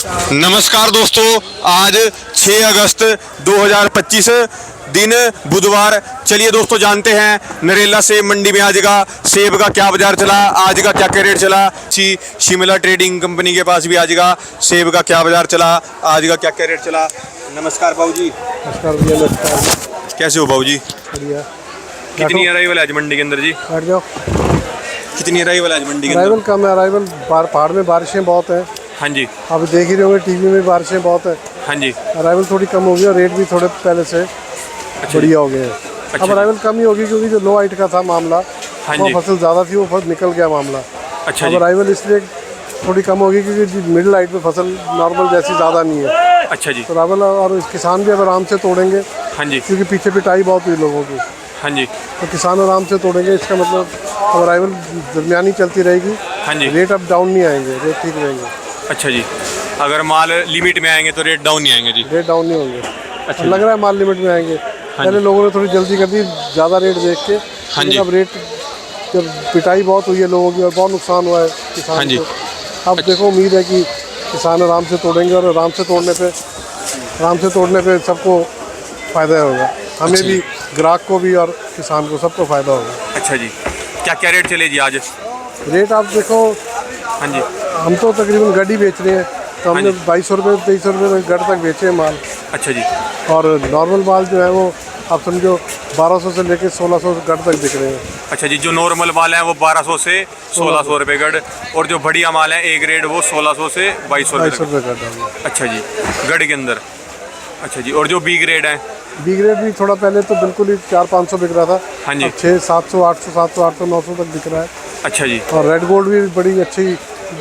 नमस्कार दोस्तों, आज 6 अगस्त 2025 दिन बुधवार। चलिए दोस्तों जानते हैं नरेला सेब मंडी में आज का सेब का क्या बाजार चला, आज का क्या रेट चला। शिमला ट्रेडिंग कंपनी के पास भी आज का सेब का क्या बाजार चला, आज का क्या रेट चला। नमस्कार बाबू जी। नमस्कार भैया। नमस्कार। कैसे हो बाबू जी? बढ़िया। कितनी अराइवल आज मंडी के अंदर जी? बैठ जाओ। कितनी अराइवल आज मंडी के अराइवल अंदर? कम है। अराइवल पहाड़ में बारिशें बहुत हैं। हाँ जी। आप देख ही रहे होंगे टीवी में, बारिशें बहुत है। हाँ जी। अराइवल थोड़ी कम होगी और रेट भी थोड़े पहले से बढ़िया हो गए हैं। अब अराइवल कम ही होगी क्योंकि जो लो हाइट का था मामला, वो फसल ज़्यादा थी, वो फसल निकल गया मामला। अच्छा अब अराइवल इसलिए थोड़ी कम होगी क्योंकि मिडिल हाइट में फसल नॉर्मल जैसी ज़्यादा नहीं है। अच्छा जी। तो अराइवल और किसान भी अब आराम से तोड़ेंगे। हाँ जी। क्योंकि पीछे पिटाई बहुत हुई लोगों की। हाँ जी। तो किसान आराम से तोड़ेंगे। इसका मतलब अब अराइवल दरमियानी चलती रहेगी। हाँ जी। रेट अब डाउन नहीं आएंगे, रेट ठीक रहेंगे। अच्छा जी। अगर माल लिमिट में आएंगे तो रेट डाउन नहीं आएंगे जी? रेट डाउन नहीं होंगे। अच्छा। लग रहा है माल लिमिट में आएंगे। पहले लोगों ने थोड़ी जल्दी कर दी ज़्यादा रेट देख के। हाँ जी। अब रेट जब पिटाई बहुत हुई है लोगों की और बहुत नुकसान हुआ है किसान हाँ जी। को, अब देखो उम्मीद है कि किसान आराम से तोड़ेंगे और आराम से तोड़ने पे सबको फ़ायदा होगा। हमें भी, ग्राहक को भी और किसान को, सबको फ़ायदा होगा। अच्छा जी। क्या क्या रेट चले जी आज? रेट आप देखो। हाँ जी। हम तो तकरीबन गड्डी बेच रहे हैं, तो हमने 2200 रुपये 2300 रुपये गढ़ तक बेचे हैं माल। अच्छा जी। और नॉर्मल माल जो है वो आप समझो 1200 से लेके 1600 गढ़ तक बिक रहे हैं। अच्छा जी। जो नॉर्मल माल है वो 1200 से 1600 रुपये गढ़, और जो बढ़िया माल है ए ग्रेड वो 1600 से 2200 2200 रुपये रुपये गढ़ है। अच्छा जी, गढ़ के अंदर। अच्छा जी। और जो बी ग्रेड है? बी ग्रेड भी थोड़ा पहले तो बिल्कुल ही 400-500 बिक रहा था। हाँ जी। 600-700 800 700 800 900 तक बिक रहा है। अच्छा जी। और रेड गोल्ड भी बड़ी अच्छी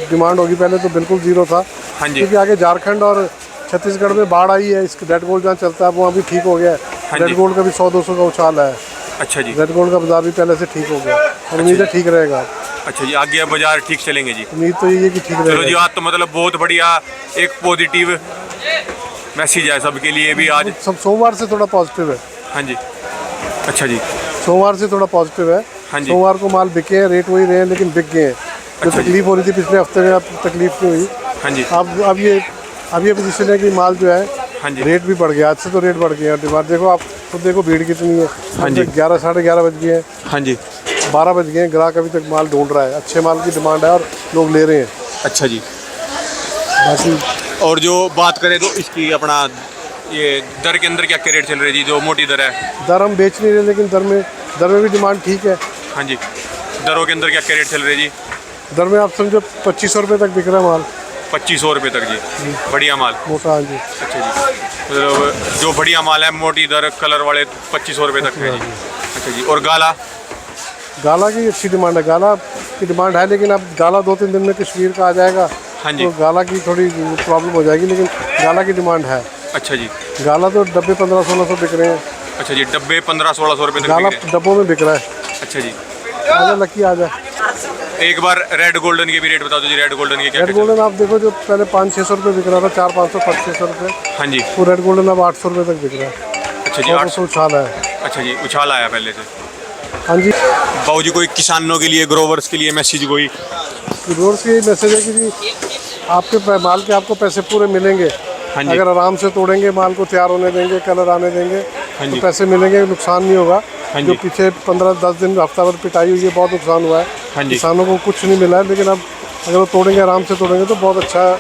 डिमांड होगी। पहले तो बिल्कुल ज़ीरो था। हाँ जी। क्योंकि आगे झारखंड और छत्तीसगढ़ में बाढ़ आई है। इस रेड गोल्ड जहाँ चलता है वहाँ भी ठीक हो गया है। हाँ रेड जी। गोल्ड का भी 100-200 का उछाल है। अच्छा जी। रेड गोल्ड का बाजार भी पहले से ठीक हो गया और उम्मीद है ठीक रहेगा। अच्छा जी। आगे अब बाजार ठीक चलेंगे जी? उम्मीद तो ये है कि ठीक चलो जी। रहेगा। आज तो मतलब बहुत बढ़िया एक पॉजिटिव मैसेज है सबके लिए भी आज। सब सोमवार से थोड़ा पॉजिटिव है। हाँ जी। अच्छा जी। सोमवार से थोड़ा पॉजिटिव है। हाँ जी। सोमवार को माल बिके हैं, रेट वही रहे हैं, लेकिन बिक गए हैं। जो अच्छा जी। तकलीफ हो रही थी पिछले हफ्ते में, अब तकलीफ नहीं हुई। हाँ जी। अब ये पोजीशन है कि माल जो है, हाँ जी। रेट भी बढ़ गया। आज से तो रेट बढ़ गया। डिमांड देखो, आप खुद देखो भीड़ कितनी है। हाँ जी। 11 साढ़े 11 बज गए हैं। हाँ जी। 12 बज गए हैं। ग्राहक अभी तक माल ढूंढ रहा है। अच्छे माल की डिमांड है और लोग ले रहे हैं। अच्छा जी। बाकी और जो बात करें तो इसकी अपना ये दर के अंदर क्या क्या रेट चल रही है जी? जो मोटी दर है, दर हम बेच नहीं रहे, लेकिन दर में भी डिमांड ठीक है। हाँ जी, दरों के अंदर क्या क्या रेट चल रही है जी? दर में आप समझो 2500 रुपये तक बिक रहा है माल। 2500 रुपये तक जी? बढ़िया माल। मोटा। हाँ जी। अच्छा जी। मतलब जो बढ़िया माल है मोटी दर कलर वाले 2500 रुपये तक है जी? अच्छा जी। और गाला की अच्छी डिमांड है। गाला की डिमांड है, लेकिन अब गाला 2-3 दिन में कश्मीर का आ जाएगा। हाँ जी। तो गाला की थोड़ी प्रॉब्लम हो जाएगी, लेकिन गाला की डिमांड है। अच्छा जी। गाला तो डब्बे 1500-1600 बिक रहे हैं। अच्छा जी। डब्बे 1500-1600 रुपये तक गाला बिक रहे हैं? डब्बों में बिक रहा है। अच्छा जी। आजा लकी आजा। एक बार रेड गोल्डन के भी रेट बता दो जी। रेड गोल्डन के क्या रेड क्या गोल्डन आप देखो, जो पहले 500-600 रुपये बिक रहा था, 400-500-600 रुपये, हाँ जी। वो रेड गोल्डन अब 800 रुपये तक बिक रहा है। अच्छा जी। 800 उछाल है। अच्छा जी। उछाल आया पहले से। हाँ जी। बाबू जी कोई किसानों के लिए, ग्रोवर्स के लिए मैसेज कोई? रोड से यही मैसेज है कि जी आपके माल के आपको पैसे पूरे मिलेंगे। हाँ जी। अगर आराम से तोड़ेंगे, माल को तैयार होने देंगे, कलर आने देंगे, हाँ तो जी। पैसे मिलेंगे, नुकसान नहीं होगा। हाँ जो जी। पीछे 15-10 दिन हफ्ता भर पिटाई हुई है, बहुत नुकसान हुआ है। हाँ जी। किसानों को कुछ नहीं मिला है, लेकिन अब अगर वो तोड़ेंगे, आराम से तोड़ेंगे तो बहुत अच्छा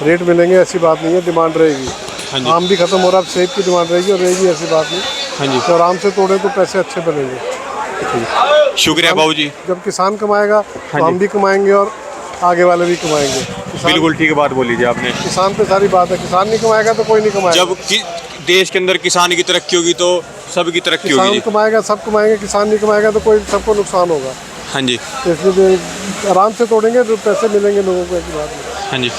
रेट मिलेंगे। ऐसी बात नहीं है, डिमांड रहेगी। हाँ जी। आम भी खत्म हो रहा है, अब सेब की डिमांड रहेगी और रहेगी, ऐसी बात नहीं। हाँ जी। तो आराम से तोड़े तो पैसे अच्छे बनेंगे। शुक्रिया बाबू जी। जब किसान कमाएगा हाँ तो हम जी। भी कमाएंगे और आगे वाले भी कमाएंगे। बिल्कुल ठीक बात बोली जी आपने। किसान पे सारी बात है। किसान नहीं कमाएगा तो कोई नहीं कमाएगा। जब देश के अंदर किसान की तरक्की होगी तो सबकी तरक्की होगी किसान जी। कमाएगा, सब कमाएंगे। किसान नहीं कमाएगा तो कोई, सबको नुकसान होगा। हाँ जी। तो इसलिए आराम से तोड़ेंगे तो पैसे मिलेंगे लोगों को, ऐसी बात नहीं। हाँ जी।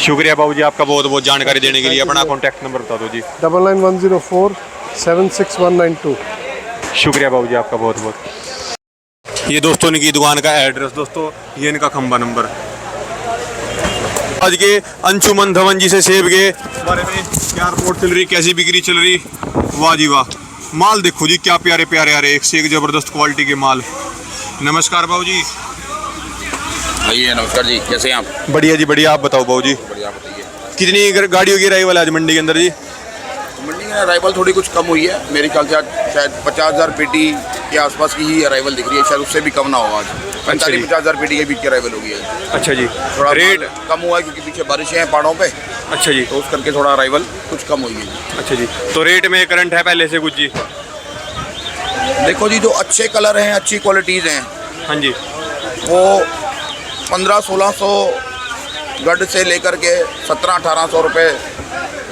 शुक्रिया बाबू जी आपका बहुत बहुत जानकारी देने के लिए। अपना कॉन्टैक्ट नंबर बता दो जी। 9910476192। शुक्रिया बाबू जी आपका बहुत बहुत। ये दोस्तों इनकी दुकान का एड्रेस, दोस्तों ये इनका खंबा नंबर। आज के अंशुमन धवन जी से सेब के बारे में क्या रिपोर्ट चल रही, कैसी बिक्री चल रही? वाह जी वाह, माल देखो जी क्या प्यारे प्यारे आ रहे, एक से एक जबरदस्त क्वालिटी के माल। नमस्कार बाबू जी। भैया नमस्कार जी, कैसे हैं आप? बढ़िया जी बढ़िया, आप बताओ बाबू जी। बढ़िया, बताइए। कितनी गाड़ियों की अराइवल आज मंडी के अंदर जी? मंडी में अराइवल थोड़ी कुछ कम हुई है, मेरे ख्याल से आज शायद 50,000 पेटी के आसपास की ही अराइवल दिख रही है, शायद उससे भी कम ना हो आज। 45-50,000 पेटी के बीच की अराइवल होगी आज। अच्छा जी। थोड़ा रेट कम हुआ है क्योंकि पीछे बारिशें हैं पहाड़ों पे, अच्छा जी। तो उस करके थोड़ा अराइवल कुछ कम हुई है। अच्छा जी। तो रेट में करंट है पहले से कुछ जी? देखो जी, जो अच्छे कलर हैं, अच्छी क्वालिटीज़ हैं, हाँ जी, वो 1500-1600 गढ़ से लेकर के 1700-1800 रुपये,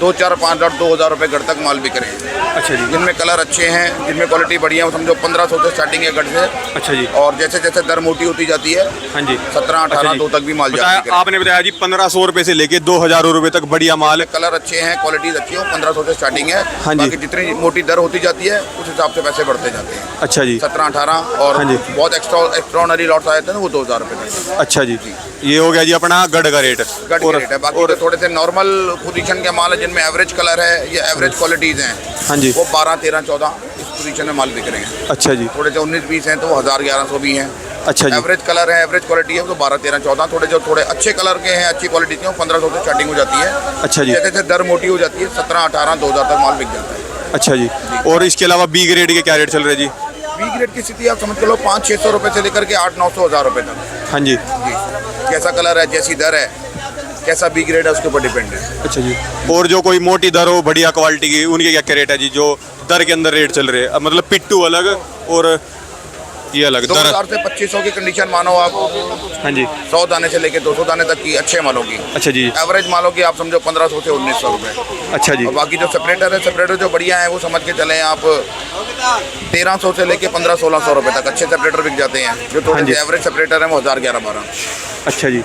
2,000-5,000-2,000 रुपये गढ़ तक माल बिक रहे हैं। अच्छा जी। जिनमें कलर अच्छे हैं, जिनमें क्वालिटी बढ़िया है, वो समझो 1500 से स्टार्टिंग है गढ़ से। अच्छा जी। और जैसे जैसे दर मोटी होती जाती है, हाँ जी, 17-18 तक भी माल बताया जाती है। आपने बताया जी 1500 रुपये से लेके 2,000 रुपये तक बढ़िया माल। कलर अच्छे हैं, क्वालिटीज अच्छी है, 1500 से स्टार्टिंग है। हाँ जी। बाकी जितनी मोटी दर होती जाती है उस हिसाब से पैसे बढ़ते जाते हैं। अच्छा जी। 17-18 और हाँ जी। बहुत एक्स्ट्राऑर्डिनरी लॉट्स आए थे ना, वो 2,000 रुपये तक। अच्छा जी। ये हो गया जी अपना गढ़ का रेट। गढ़ का रेट है। बाकी जो थोड़े से नॉर्मल पोजीशन के माल है, जिनमें एवरेज कलर है या एवरेज क्वालिटीज हैं, हाँ जी। वो 12-13-14 इस पोजीशन में माल बिक रहे हैं। अच्छा जी। थोड़े से 19-20 हैं तो 1,000-1,100 भी हैं। अच्छा जी। एवरेज कलर है, एवरेज क्वालिटी है, तो 12-13-14। थोड़े अच्छे कलर के हैं, अच्छी क्वालिटी के, वो 1500 से स्टार्टिंग हो जाती है। अच्छा जी। जैसे जैसे दर मोटी हो जाती है, 17-18-2,000 तक माल बिक जाता है। अच्छा जी। और इसके अलावा बी ग्रेड के क्या रेट चल रहे हैं जी? बी ग्रेड की स्थिति आप समझ के लो 500-600 रुपये से लेकर के 800-900-1,000 रुपये तक। हाँ जी। जी, कैसा कलर है, जैसी दर है, कैसा बी ग्रेड है, उसके ऊपर डिपेंड है। अच्छा जी। और जो कोई मोटी दर हो बढ़िया क्वालिटी की, उनके क्या क्या रेट है जी? जो दर के अंदर रेट चल रहे हैं, मतलब पिट्टू अलग और ये अलग दर। 2,000 से 2,500 की कंडीशन मानो आप। हाँ जी। 100 दाने से लेकर 200 दाने तक की अच्छे मालों की। अच्छा जी। एवरेज मालों की आप समझो 1500 से 1,900 रुपये। अच्छा जी। और बाकी जो सेपरेटर है, सेपरेटर जो बढ़िया है, वो समझ के चलें आप 1,300 से लेके 1500-1,600 रुपये तक अच्छे सेपरेटर बिक जाते हैं। जो हाँ थोड़े जी। से एवरेज सेपरेटर है, वो 1,000-11-12। अच्छा जी।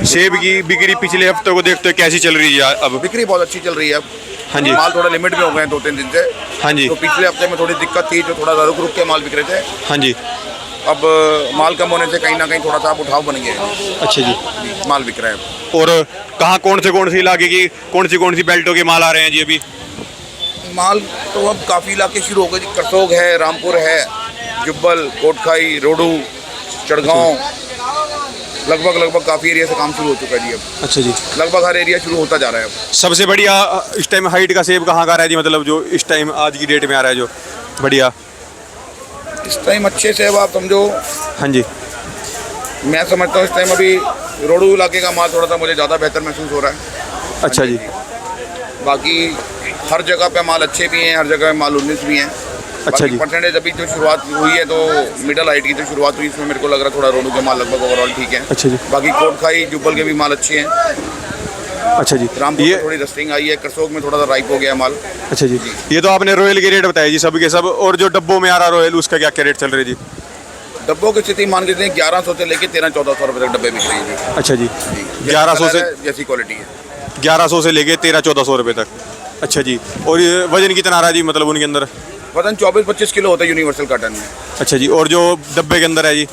सेब की बिक्री पिछले हफ्ते को देखते हो कैसी चल रही है अब? बिक्री बहुत अच्छी चल रही है अब। हाँ जी। माल थोड़ा लिमिट में हो गए हैं 2-3 दिन से। हाँ जी। तो पिछले हफ्ते में थोड़ी दिक्कत थी, जो थोड़ा रुक रुक के माल बिक रहे थे। हाँ जी। अब माल कम होने से कहीं ना कहीं थोड़ा सा उठाव बन गया है। अच्छा जी। माल बिक रहा है। और कहाँ कौन सी इलाके की कौन सी बेल्टों के माल आ रहे हैं जी अभी? माल तो अब काफ़ी इलाके शुरू हो गए जी। करसोग है, रामपुर है, जुब्बल, कोटखाई, रोडू, चढ़गांव, लगभग काफ़ी एरिया से काम शुरू हो चुका है जी अब। अच्छा जी। लगभग हर एरिया शुरू होता जा रहा है अब। सबसे बढ़िया इस टाइम हाइट का सेब कहाँ का आ रहा है जी? मतलब जो इस टाइम आज की डेट में आ रहा है जो बढ़िया इस टाइम अच्छे से अब आप समझो, हाँ जी, मैं समझता हूँ इस टाइम अभी रोडू इलाके का माल थोड़ा सा मुझे ज़्यादा बेहतर महसूस हो रहा है। अच्छा जी। बाकी हर जगह पे माल अच्छे भी हैं, हर जगह पे माल 19 भी हैं। अच्छा जी। परसेंटेज अभी जो शुरुआत हुई है, तो मिडल हाइट की जो शुरुआत हुई, इसमें मेरे को लग रहा है थोड़ा रोडू के माल लगभग ओवरऑल ठीक है। अच्छा जी। बाकी कोटखाई, जुब्बल के भी माल अच्छे हैं। अच्छा जी। रामपुर ये में थोड़ी रस्टिंग आई है, करसोग में थोड़ा सा राइप हो गया माल। अच्छा जी। ये तो आपने रॉयल के रेट बताया जी सब के सब, और जो डब्बों में आ रहा रॉयल उसका क्या क्या रेट चल रहे जी? डब्बों की स्थिति मान के चलिए 1100 से लेके 1300-1400 रुपये तक डब्बे बिक रही है जी। अच्छा जी। जी। 1100 से जैसी क्वालिटी है, 1100 से लेके 1300-1400 रुपये तक। अच्छा जी। और ये वजन कितना आ रहा है जी, मतलब उनके अंदर? वजन 24-25 किलो होता है यूनिवर्सल काटन में। अच्छा जी। और जो डब्बे के अंदर है जी?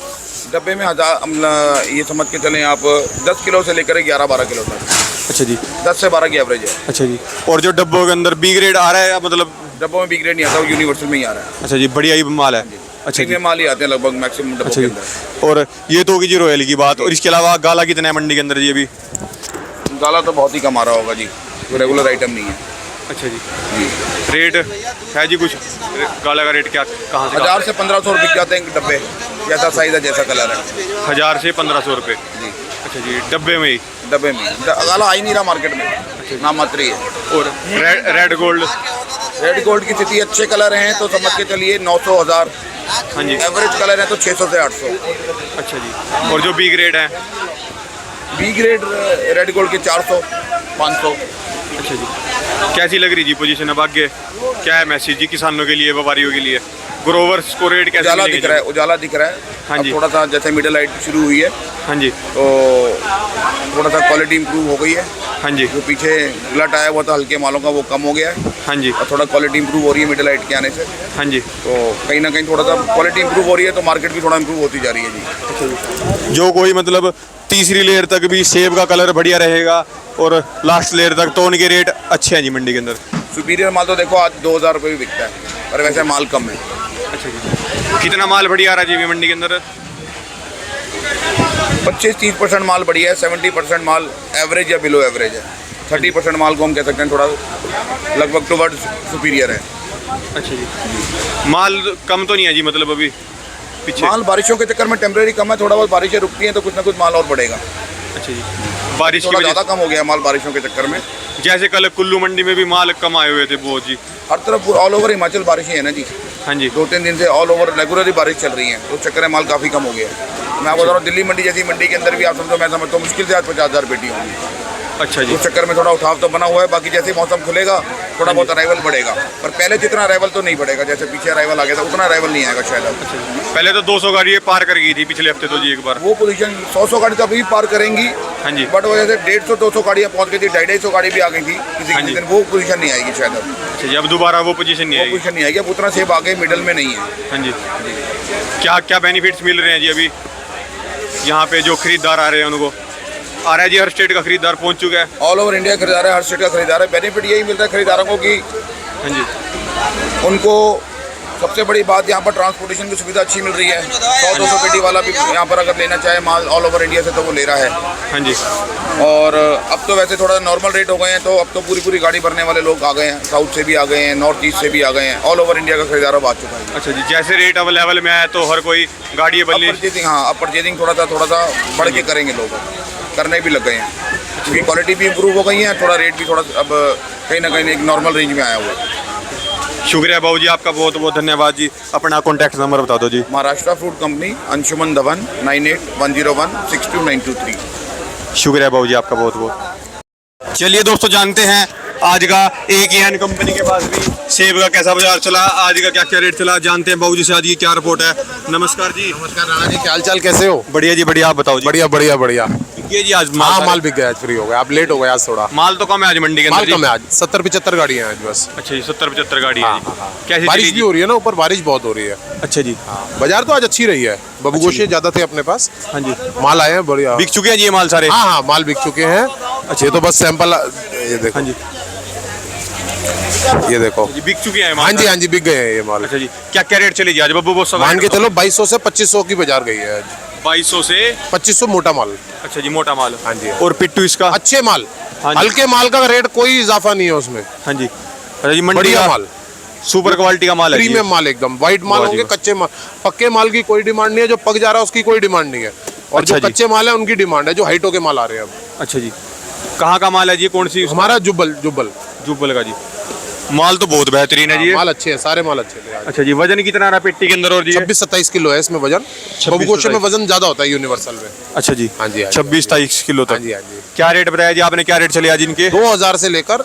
डब्बे में ये समझ के चलें आप 10 किलो से लेकर 11-12 किलो तक। अच्छा जी। 10 से 12 की एवरेज है। अच्छा जी। और जो डब्बों के अंदर बी ग्रेड आ रहा है, मतलब डब्बों में बी ग्रेड नहीं आता, वो यूनिवर्सल में ही आ रहा है। अच्छा जी, बढ़िया ही माल है। अच्छा जी। प्रीमियम माल ही आते हैं लगभग मैक्सिमम डब्बों अच्छा के जी। अंदर। और ये तो होगी जी रॉयल की बात, और इसके अलावा गाला कितना है मंडी के अंदर जी अभी? गाला तो बहुत ही कम आ रहा होगा जी, तो रेगुलर आइटम नहीं है अच्छा जी। जी। रेट है जी कुछ? गाला का रेट क्या कहाँ से? 1000 से 1500 बिक जाते हैं डब्बे, जैसा साइज है, जैसा कलर है। 1000 से 1500 रुपये। जी। अच्छा जी। डब्बे में ही? डब्बे में गाला आ ही नहीं रहा मार्केट में, ना मात्र ही है। और रेड गोल्ड? रेड गोल्ड की स्थिति अच्छे कलर हैं तो समझ के चलिए 900-1000। हाँ जी। एवरेज कलर है तो 600 से 800। अच्छा जी। और जो बी ग्रेड है? बी ग्रेड रेड गोल्ड के 400-500। अच्छा जी। कैसी लग रही जी पोजीशन अब आगे? क्या है मैसेज जी किसानों के लिए, व्यापारियों के लिए? ग्रोवर्स को रेट कैसे उजाला मिलेंगे दिख रहा है, उजाला दिख रहा है। हाँ अब जी। थोड़ा सा जैसे मिडिल हाइट शुरू हुई है, हाँ जी। तो थोड़ा सा क्वालिटी इंप्रूव हो गई है। हाँ जी। जो पीछे गलट आया हुआ था हल्के मालों का, वो कम हो गया है हाँ जी। और थोड़ा क्वालिटी इंप्रूव हो रही है मिडिल हाइट के आने से। हाँ जी। तो कहीं ना कहीं थोड़ा सा क्वालिटी इंप्रूव हो रही है, तो मार्केट भी थोड़ा इंप्रूव होती जा रही है जी। जो कोई मतलब तीसरी लेयर तक भी सेब का कलर बढ़िया रहेगा और लास्ट लेयर तक, तो उनके रेट अच्छे हैं जी मंडी के अंदर? सुपीरियर माल तो देखो आज 2000 रुपये भी बिकता है, पर वैसे माल कम है। अच्छा जी। कितना माल बढ़िया आ रहा है जी अभी मंडी के अंदर? 25-30% माल बढ़िया है, 70% माल एवरेज या बिलो एवरेज है, 30% माल को हम कह सकते हैं थोड़ा लगभग टुवर्ड सुपीरियर है। अच्छा जी, माल कम तो नहीं है जी, मतलब अभी पीछे माल बारिशों के चक्कर में टेम्परेरी कम है, थोड़ा बहुत बारिशें रुकती हैं तो कुछ ना कुछ माल और बढ़ेगा। अच्छा जी, बारिश की थोड़ा वजह ज़्यादा कम हो गया माल बारिशों के चक्कर में। से जैसे कल कुल्लू मंडी में भी माल कम आए हुए थे बहुत जी। हर तरफ ऑल ओवर हिमाचल बारिशें हैं ना जी, हाँ जी, 2-3 दिन से ऑल ओवर रेगुलरली बारिश चल रही है, तो उस चक्कर में माल काफ़ी कम हो गया है। मैं आपको बता रहा हूँ दिल्ली मंडी जैसी मंडी के अंदर भी आप समझो, मैं समझता हूँ मुश्किल से आज 50,000 पेटी होंगी। अच्छा जी, उस चक्कर में थोड़ा उठाव तो बना हुआ है, बाकी जैसे मौसम खुलेगा थोड़ा बहुत अराइवल बढ़ेगा, पर पहले जितना अराइवल तो नहीं बढ़ेगा, जैसे पीछे अराइवल आ गया था उतना अराइवल नहीं आएगा शायद अब। पहले तो 200 गाड़ी पार कर गई थी पिछले हफ्ते तो जी एक बार। वो पोजीशन 100 गाड़ी तो अभी भी पार करेंगी, हाँ जी, बट वो जैसे 150-200 गाड़ियाँ पहुँच गई थी, 250 गाड़ी भी आ गई थी किसी हाँ किसी जी। दिन, वो पोजीशन नहीं आएगी शायद अब। अच्छा जी, अब दोबारा वो पोजीशन नहीं वो आएगी। पोजीशन नहीं आएगी, अब उतना सेब आगे मिडल में नहीं है। हाँ जी, क्या क्या बेनिफिट्स मिल रहे हैं जी अभी यहाँ पे जो खरीदार आ रहे हैं उनको? आ रहा है जी, हर स्टेट का खरीदार पहुँच चुका है। ऑल ओवर इंडिया खरीदार है, हर स्टेट का खरीदार है। बेनिफिट यही मिलता है खरीदारों को कि हाँ जी, उनको सबसे बड़ी बात यहाँ पर ट्रांसपोर्टेशन की सुविधा अच्छी मिल रही है। 100-200 पेटी वाला भी यहाँ पर अगर लेना चाहे माल ऑल ओवर इंडिया से तो वो ले रहा है। हाँ जी, और अब तो वैसे थोड़ा नॉर्मल रेट हो गए हैं, तो अब तो पूरी गाड़ी भरने वाले लोग आ गए हैं, साउथ से भी आ गए हैं, नॉर्थ ईस्ट से भी आ गए हैं, ऑल ओवर इंडिया का खरीदार अब आ चुका है। अच्छा जी, जैसे रेट अवेलेबल में आया तो हर कोई गाड़ी अब बदली। परचेजिंग, हाँ अब परचेजिंग थोड़ा सा बढ़ के करेंगे लोग, करने भी लग गए हैं, क्योंकि क्वालिटी भी इम्प्रूव हो गई है, थोड़ा रेट भी थोड़ा अब कहीं ना कहीं एक नॉर्मल रेंज में आया हुआ है। शुक्रिया बाबू जी, आपका बहुत बहुत धन्यवाद जी। अपना कॉन्टैक्ट नंबर बता दो जी। Maharashtra fruit company, Anshuman Dhawan, 98-101-62923। शुक्रिया बाबू जी, आपका बहुत बहुत। चलिए दोस्तों, जानते हैं आज का AKN कंपनी के पास भी सेब का कैसा बाजार चला, आज का क्या क्या रेट चला, जानते हैं बाबू जी से आज की क्या रिपोर्ट है। नमस्कार जी। नमस्कार राणा जी, क्या हाल चाल, कैसे हो? बढ़िया जी, बढ़िया, आप बताओ जी। बढ़िया बढ़िया बढ़िया। ये जी आज हाँ सारे- माल बिक गया आज, फ्री हो गया, आप लेट हो गए आज थोड़ा। माल तो कम है आज मंडी के माल अंदर कम जी। है आज, 70-75 गाड़ियाँ हैं आज बस। अच्छा जी, 70-75 गाड़ी है हाँ, जी। हाँ, हाँ। कैसी बारिश चली भी जी? हो रही है ना, ऊपर बारिश बहुत हो रही है। अच्छा जी, बाजार तो आज अच्छी रही है, बबू गोशे ज्यादा थे अपने पास। हाँ जी, माल आए हैं बढ़िया। बिक चुके हैं जी ये माल सारे। हाँ हाँ माल बिक चुके हैं। ये तो बस सैंपल, ये देखो, हाँ जी, ये देखो। जी बिक चुके हैं माल हाँ जी सारे। हाँ जी, बिक गए हैं ये माल। अच्छा जी, क्या क्या रेट चली जी आज बब्बू बोस? मान के चलो 2200 से 2500 की बाजार गई है आज। 2200 से 2500 मोटा माल। अच्छा जी, मोटा माल। हाँ जी। और पिट्टू इसका? अच्छे माल, हाँ जी। हल्के माल का रेट कोई इजाफा नहीं है उसमें। हाँ जी, अच्छा जी, मंडी बढ़िया का माल, सुपर क्वालिटी का माल है जी। प्रीमियम माल एकदम। व्हाइट माल वाह जी होंगे, वाह। कच्चे माल, पक्के माल की कोई डिमांड नहीं है, जो पक जा रहा है उसकी कोई डिमांड नहीं है। और अच्छा जो जी। कच्चे माल है उनकी डिमांड है, जो हाइटों के माल आ रहे हैं अब। अच्छा जी, कहाँ का माल है जी, कौन सी? हमारा जुब्बल जुब्बल जुब्बल का जी। माल तो बहुत बेहतरीन है जी ये। माल अच्छे हैं, सारे माल अच्छे हैं। अच्छा जी, वजन कितना रहा पेटी के अंदर और जी? 26-27 किलो है इसमें वजन। 26-27 बबू गोशे में वजन ज्यादा होता है यूनिवर्सल में। अच्छा जी, हाँ जी, हाँ जी। 26-23 किलो हाँ तक। जी हाँ जी। क्या रेट बताया जी आपने, क्या रेट चले आज इनके? 2000 से लेकर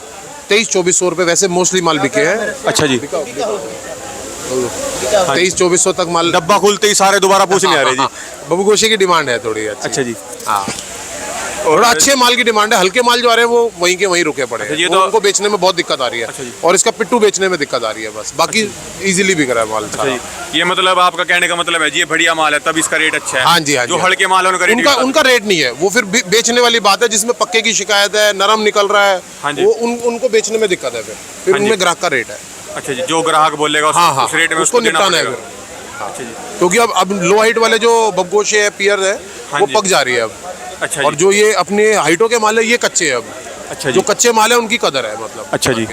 2300-2400 रुपए वैसे मोस्टली माल बिके हैं। अच्छा जी, 2300-2400 तक माल। डब्बा खुलते ही सारे दोबारा पूछने आ रहे जी। बबू गोशे की डिमांड है थोड़ी अच्छी। अच्छा जी, हाँ, थोड़ा अच्छे माल की डिमांड है। हल्के माल जो आ रहे हैं वो वहीं के वहीं रुके पड़े हैं। ये वो तो- उनको बेचने में बहुत दिक्कत आ रही अच्छा जी। है, और इसका पिट्टू बेचने में दिक्कत आ रही है बस, बाकी इजीली बिक रहा है माल अच्छा सारा। जी, ये मतलब आपका कहने का मतलब है जी ये बढ़िया माल है तब इसका रेट अच्छा है। हाँ जी, हाँ जी। जो हल्के माल है उनका रेट उनका उनका रेट नहीं है, वो फिर बेचने वाली बात है। जिसमें पक्के की शिकायत है, नरम निकल रहा हाँ है, जी। वो उनको बेचने में दिक्कत है। फिर हाँ जी। उनमें ग्राहक का रेट है। अच्छा जी, जो ग्राहक बोलेगा हाँ हाँ, उस रेट में उसको देना निपटाना है पड़ेगा। फिर। अच्छा जी, क्योंकि अब लो हाइट वाले जो बबगोशे है, पियर है, हाँ वो जी। पक जा रही है अब। अच्छा और जी, जो ये अपने हाइटों के माल है, ये कच्चे हैं अब। अच्छा जो जी, कच्चे माल है उनकी कदर है, मतलब। अच्छा जी।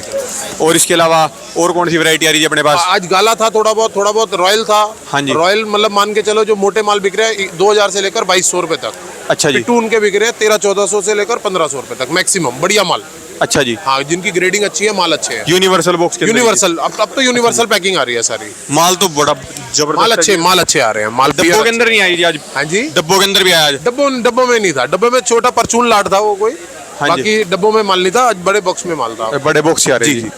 और इसके अलावा और कौन सी वैरायटी आ रही है अपने पास? आज गाला था, थोड़ा बहुत रॉयल था। हाँ जी। रॉयल मतलब मान के चलो जो मोटे माल बिक रहे हैं 2000 से लेकर 2200 रुपए तक। अच्छा जी, पिट्टू उनके बिक रहे हैं 1300-1400 से लेकर 1500 रुपए तक मैक्सिमम, बढ़िया माल। अच्छा जी, हाँ, जिनकी ग्रेडिंग अच्छी है, माल अच्छे हैं। यूनिवर्सल बॉक्स के अंदर यूनिवर्सल, अब तो यूनिवर्सल पैकिंग आ रही है सारी। माल तो बड़ा जबरदस्त माल है अच्छे जी। माल अच्छे आ रहे हैं। माल डब्बों के अंदर नहीं आई जी आज? हाँ जी, डब्बों के अंदर भी आया आज? डब्बों में नहीं था। डब्बे में छोटा परचून लाट था वो कोई, हाँ जी। बाकी डब्बों में माल नहीं था। आज बड़े बॉक्स में माल था। बड़े बॉक्स से आ रहे जी, जी।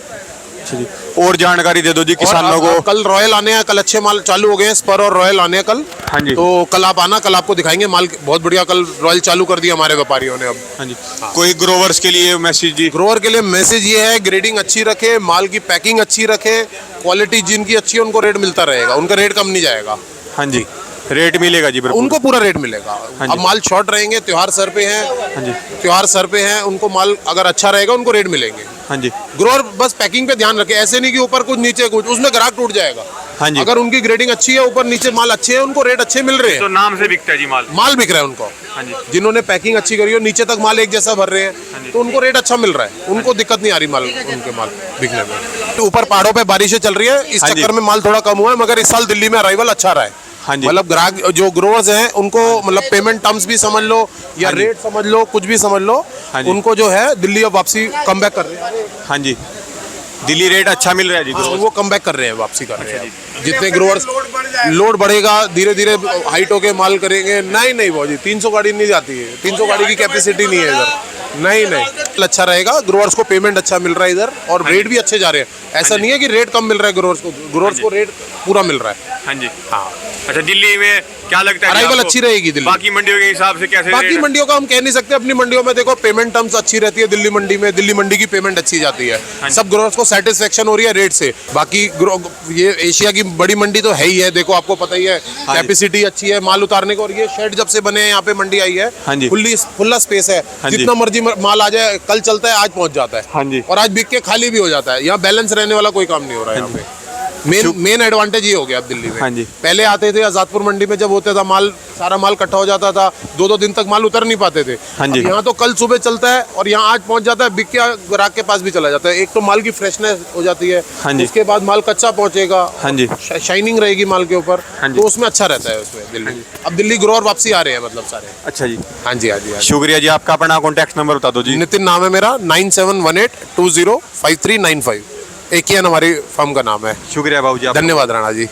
अच्छा जी, और जानकारी दे दो जी और किसानों को। कल रॉयल आने हैं, कल अच्छे माल चालू हो गए हैं, स्पर और रॉयल आने हैं कल। हाँ जी, तो कल आप आना, कल आपको दिखाएंगे माल बहुत बढ़िया। कल रॉयल चालू कर दिया हमारे व्यापारियों ने अब। हाँ जी। कोई ग्रोवर्स के लिए मैसेज जी? ग्रोअर के लिए मैसेज ये है, ग्रेडिंग अच्छी रखे, माल की पैकिंग अच्छी रखे, क्वालिटी जिनकी अच्छी है उनको रेट मिलता रहेगा, उनका रेट कम नहीं जाएगा। हाँ जी, रेट मिलेगा जी बिल्कुल। उनको पूरा रेट मिलेगा। हाँ जी। अब माल शॉर्ट रहेंगे, त्योहार सर पे हैं, हाँ जी, त्योहार सर पे हैं, उनको माल अगर अच्छा रहेगा उनको रेट मिलेंगे। हाँ जी, ग्रोअर बस पैकिंग पे ध्यान रखे, ऐसे नहीं कि ऊपर कुछ नीचे कुछ, उसमें ग्राहक टूट जाएगा। हाँ जी। अगर उनकी ग्रेडिंग अच्छी है, ऊपर नीचे माल अच्छे हैं, उनको रेट अच्छे मिल रहे तो हैं, नाम से बिकता है जी माल? माल बिक रहा है उनको। हाँ जी। जिन्होंने पैकिंग अच्छी करी हो, नीचे तक माल एक जैसा भर रहे हैं, तो उनको रेट अच्छा मिल रहा है, उनको दिक्कत नहीं आ रही माल, उनके माल बिकने में। ऊपर पहाड़ों पे बारिशें चल रही है, इस हाँ जी। चक्कर में माल थोड़ा कम हुआ है, मगर इस साल दिल्ली में अराइवल अच्छा रहा है। हाँ जी। मतलब ग्राहक जो ग्रोवर्स हैं उनको मतलब पेमेंट टर्म्स भी समझ लो या हाँ जी। रेट समझ लो, कुछ भी समझ लो, हाँ जी। उनको जो है दिल्ली अब वापसी कम बैक कर रहे हैं। हाँ जी, दिल्ली रेट अच्छा मिल रहा है जी। वो कम बैक कर रहे हैं, वापसी कर रहे हैं। जितने ग्रोवर्स लोड बढ़ेगा, धीरे धीरे हाइट होके माल करेंगे। नहीं भाजी, 300 गाड़ी नहीं जाती है, 300 गाड़ी की कैपेसिटी नहीं है इधर। नहीं, अच्छा रहेगा, ग्रोवर्स को पेमेंट अच्छा मिल रहा है इधर, और रेट भी अच्छे जा रहे हैं। ऐसा नहीं है कि रेट कम मिल रहा है ग्रोवर्स को रेट पूरा मिल रहा है। हाँ जी। हाँ, अच्छा, दिल्ली में क्या लगता है कि अराइवल आपको अच्छी रहेगी दिल्ली। बाकी मंडियों के हिसाब से कैसे बाकी रेट? मंडियों का हम कह नहीं सकते, अपनी मंडियों में देखो पेमेंट टर्म्स अच्छी रहती है। दिल्ली मंडी में, दिल्ली मंडी की पेमेंट अच्छी जाती है, हाँ जी। सब ग्रोवर्स को सेटिस्फेक्शन हो रही है रेट से। बाकी ये एशिया की बड़ी मंडी तो है ही है, देखो आपको पता ही है, हाँ जी। कैपेसिटी अच्छी है माल उतारने को, और ये शेड जब से बने हैं यहाँ पे मंडी आई है, हाँ जी। खुला स्पेस है, हाँ जी। जितना मर्जी माल आ जाए, कल चलता है आज पहुंच जाता है, हाँ जी। और आज बिक के खाली भी हो जाता है। यहाँ बैलेंस रहने वाला कोई काम नहीं हो रहा है यहाँ पे। मेन एडवांटेज ये हो गया अब दिल्ली में। हाँ जी। पहले आते थे आजादपुर मंडी में, जब होता था माल, सारा माल इकट्ठा हो जाता था, 2-2 दिन तक माल उतर नहीं पाते थे। हाँ जी। अब यहाँ तो कल सुबह चलता है और यहाँ आज पहुंच जाता है, बिक के ग्राहक के पास भी चला जाता है। एक तो माल की फ्रेशनेस हो जाती है, हाँ जी। उसके बाद माल कच्चा पहुंचेगा, हाँ जी। शाइनिंग रहेगी माल के ऊपर, हाँ जी। तो उसमें अच्छा रहता है उसमें दिल्ली। अब दिल्ली ग्रोवर वापसी आ रहे हैं मतलब सारे। अच्छा जी, हाँ जी, हाँ जी, हाँ जी। शुक्रिया जी। आपका अपना कॉन्टैक्ट नंबर बता दो जी। नितिन नाम है मेरा, 9718205395। एक ही है हमारी फर्म का नाम है। शुक्रिया बाबू जी। धन्यवाद राणा जी।